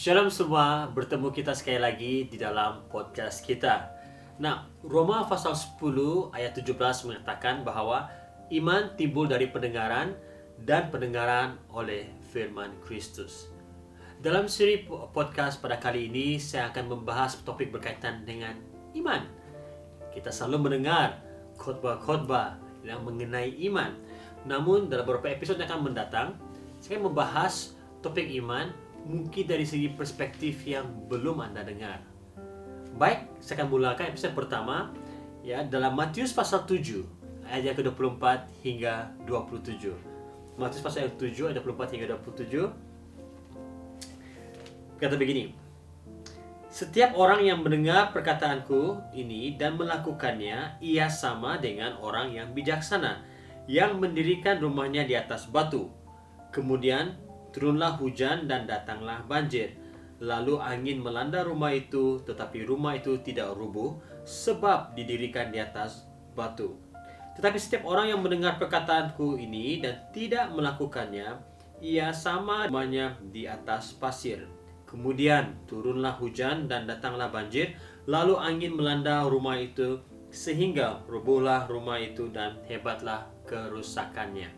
Shalom semua, bertemu kita sekali lagi di dalam podcast kita. Nah, Roma pasal 10 ayat 17 mengatakan bahwa iman timbul dari pendengaran dan pendengaran oleh firman Kristus. Dalam seri podcast pada kali ini, saya akan membahas topik berkaitan dengan iman. Kita selalu mendengar khotbah-khotbah yang mengenai iman. Namun dalam beberapa episode yang akan mendatang, saya akan membahas topik iman mungkin dari segi perspektif yang belum Anda dengar. Baik, saya akan mulakan episode pertama ya dalam Matius pasal 7 ayat yang ke-24 hingga 27. Matius pasal 7 ayat 24 hingga 27 kata begini. Setiap orang yang mendengar perkataanku ini dan melakukannya, ia sama dengan orang yang bijaksana yang mendirikan rumahnya di atas batu. Kemudian turunlah hujan dan datanglah banjir. Lalu angin melanda rumah itu, tetapi rumah itu tidak rubuh, sebab didirikan di atas batu. Tetapi setiap orang yang mendengar perkataanku ini dan tidak melakukannya, ia sama rumahnya di atas pasir. Kemudian turunlah hujan dan datanglah banjir, lalu angin melanda rumah itu, sehingga rubuhlah rumah itu dan hebatlah kerusakannya.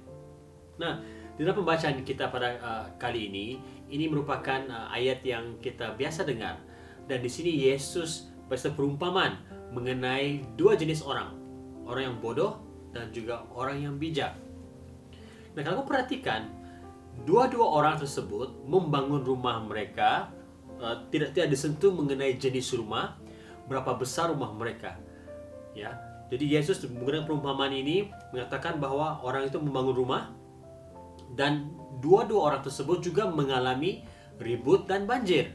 Nah, dalam pembacaan kita pada kali ini merupakan ayat yang kita biasa dengar. Dan di sini Yesus berserta perumpamaan mengenai dua jenis orang. Orang yang bodoh dan juga orang yang bijak. Nah, kalau kamu perhatikan, dua-dua orang tersebut membangun rumah mereka, tidak disentuh mengenai jenis rumah, berapa besar rumah mereka. Ya, jadi Yesus menggunakan perumpamaan ini mengatakan bahwa orang itu membangun rumah, dan dua-dua orang tersebut juga mengalami ribut dan banjir.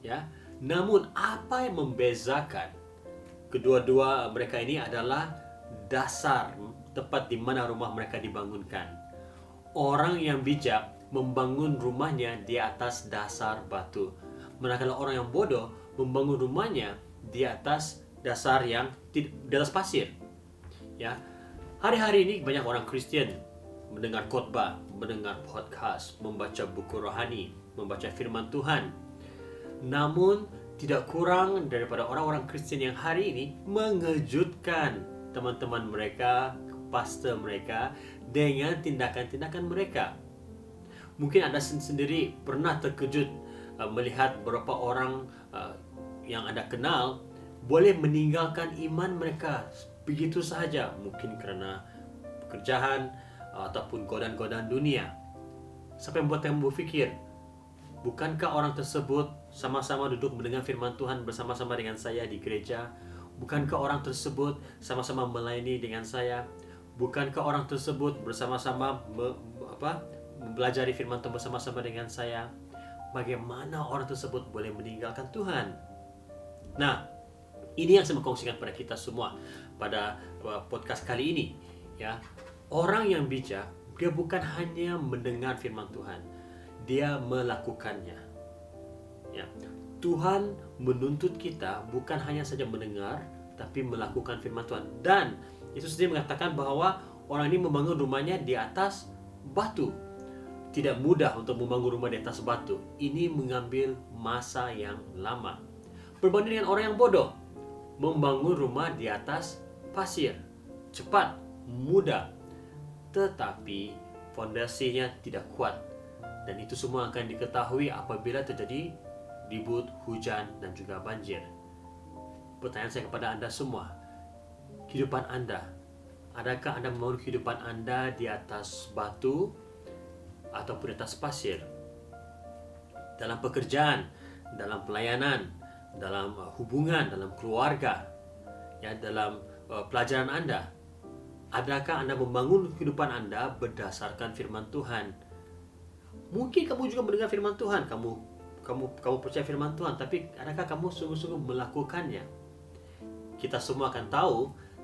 Ya, namun apa yang membezakan kedua-dua mereka ini adalah dasar tempat di mana rumah mereka dibangunkan. Orang yang bijak membangun rumahnya di atas dasar batu, manakala orang yang bodoh membangun rumahnya di atas dasar yang di atas pasir. Ya, hari-hari ini banyak orang Kristen mendengar khotbah, mendengar podcast, membaca buku rohani, membaca firman Tuhan. Namun tidak kurang daripada orang-orang Kristen yang hari ini mengejutkan teman-teman mereka, pastor mereka dengan tindakan-tindakan mereka. Mungkin Anda sendiri pernah terkejut melihat beberapa orang yang Anda kenal boleh meninggalkan iman mereka begitu sahaja, mungkin karena pekerjaan ataupun godaan-godaan dunia. Sampai membuat kamu berpikir, bukankah orang tersebut sama-sama duduk mendengar firman Tuhan bersama-sama dengan saya di gereja? Bukankah orang tersebut sama-sama melayani dengan saya? Bukankah orang tersebut bersama-sama mempelajari firman Tuhan bersama-sama dengan saya? Bagaimana orang tersebut boleh meninggalkan Tuhan? Nah, ini yang saya mau kongsikan pada kita semua pada podcast kali ini, ya. Orang yang bijak, dia bukan hanya mendengar firman Tuhan, dia melakukannya. Ya. Tuhan menuntut kita bukan hanya saja mendengar, tapi melakukan firman Tuhan. Dan Yesus sendiri mengatakan bahwa orang ini membangun rumahnya di atas batu. Tidak mudah untuk membangun rumah di atas batu. Ini mengambil masa yang lama. Berbanding dengan orang yang bodoh, membangun rumah di atas pasir. Cepat, mudah, tetapi fondasinya tidak kuat, dan itu semua akan diketahui apabila terjadi ribut, hujan, dan juga banjir. Pertanyaan saya kepada Anda semua, kehidupan Anda, adakah Anda membangun kehidupan Anda di atas batu ataupun di atas pasir? Dalam pekerjaan, dalam pelayanan, dalam hubungan, dalam keluarga, ya, dalam pelajaran Anda, adakah Anda membangun kehidupan Anda berdasarkan firman Tuhan? Mungkin kamu juga mendengar firman Tuhan, kamu percaya firman Tuhan, tapi adakah kamu sungguh-sungguh melakukannya? Kita semua akan tahu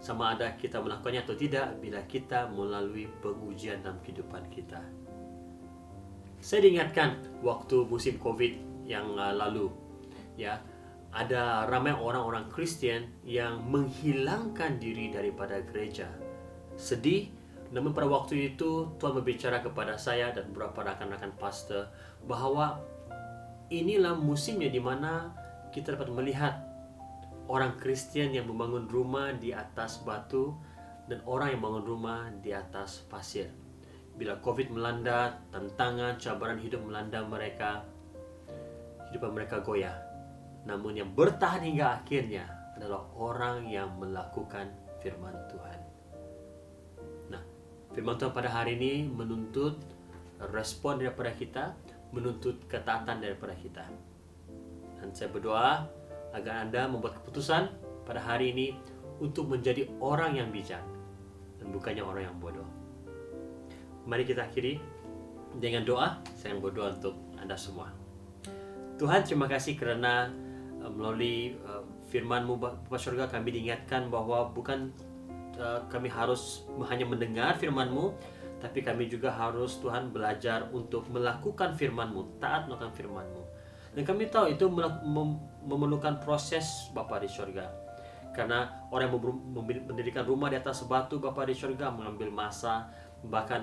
sama ada kita melakukannya atau tidak bila kita melalui pengujian dalam kehidupan kita. Saya diingatkan waktu musim COVID yang lalu, ya, ada ramai orang-orang Kristen yang menghilangkan diri daripada gereja. Sedih, namun pada waktu itu Tuhan berbicara kepada saya dan beberapa rakan-rakan pastor bahwa inilah musimnya di mana kita dapat melihat orang Kristen yang membangun rumah di atas batu dan orang yang membangun rumah di atas pasir. Bila COVID melanda, tantangan, cabaran hidup melanda mereka, hidup mereka goyah. Namun yang bertahan hingga akhirnya adalah orang yang melakukan firman Tuhan. Nah, firman Tuhan pada hari ini menuntut respon daripada kita, menuntut ketaatan daripada kita. Dan saya berdoa agar Anda membuat keputusan pada hari ini untuk menjadi orang yang bijak dan bukannya orang yang bodoh. Mari kita akhiri dengan doa. Saya berdoa untuk Anda semua. Tuhan, terima kasih karena melalui firman-Mu Bapa Surga kami diingatkan bahwa bukan kami harus hanya mendengar firman-Mu, tapi kami juga harus Tuhan belajar untuk melakukan firman-Mu, taat melakukan firman-Mu. Dan kami tahu itu memerlukan proses Bapa di surga. Karena orang yang mendirikan rumah di atas batu Bapa di surga mengambil masa. Bahkan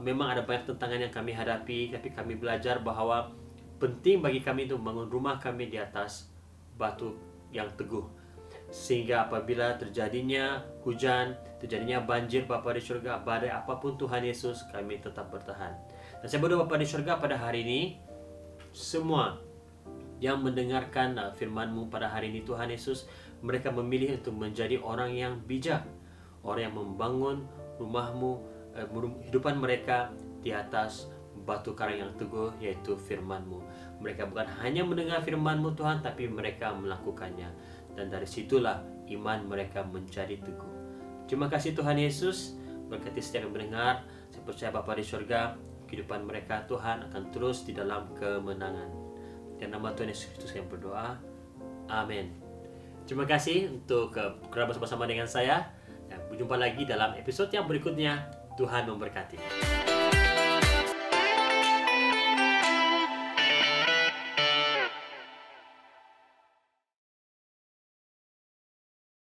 memang ada banyak tantangan yang kami hadapi, tapi kami belajar bahwa penting bagi kami untuk membangun rumah kami di atas batu yang teguh. Sehingga apabila terjadinya hujan, terjadinya banjir Bapa di surga, badai apapun Tuhan Yesus, kami tetap bertahan. Dan saya berdoa Bapa di surga pada hari ini, semua yang mendengarkan firman-Mu pada hari ini Tuhan Yesus, mereka memilih untuk menjadi orang yang bijak, orang yang membangun rumah-Mu, kehidupan mereka di atas batu karang yang teguh, yaitu firman-Mu. Mereka bukan hanya mendengar firman-Mu Tuhan, tapi mereka melakukannya. Dan dari situlah iman mereka menjadi teguh. Terima kasih Tuhan Yesus, berkati setiap yang mendengar. Saya percaya Bapa di surga, kehidupan mereka Tuhan akan terus di dalam kemenangan. Dan nama Tuhan Yesus Kristus yang berdoa. Amin. Terima kasih untuk bersama-sama dengan saya. Dan berjumpa lagi dalam episode yang berikutnya. Tuhan memberkati.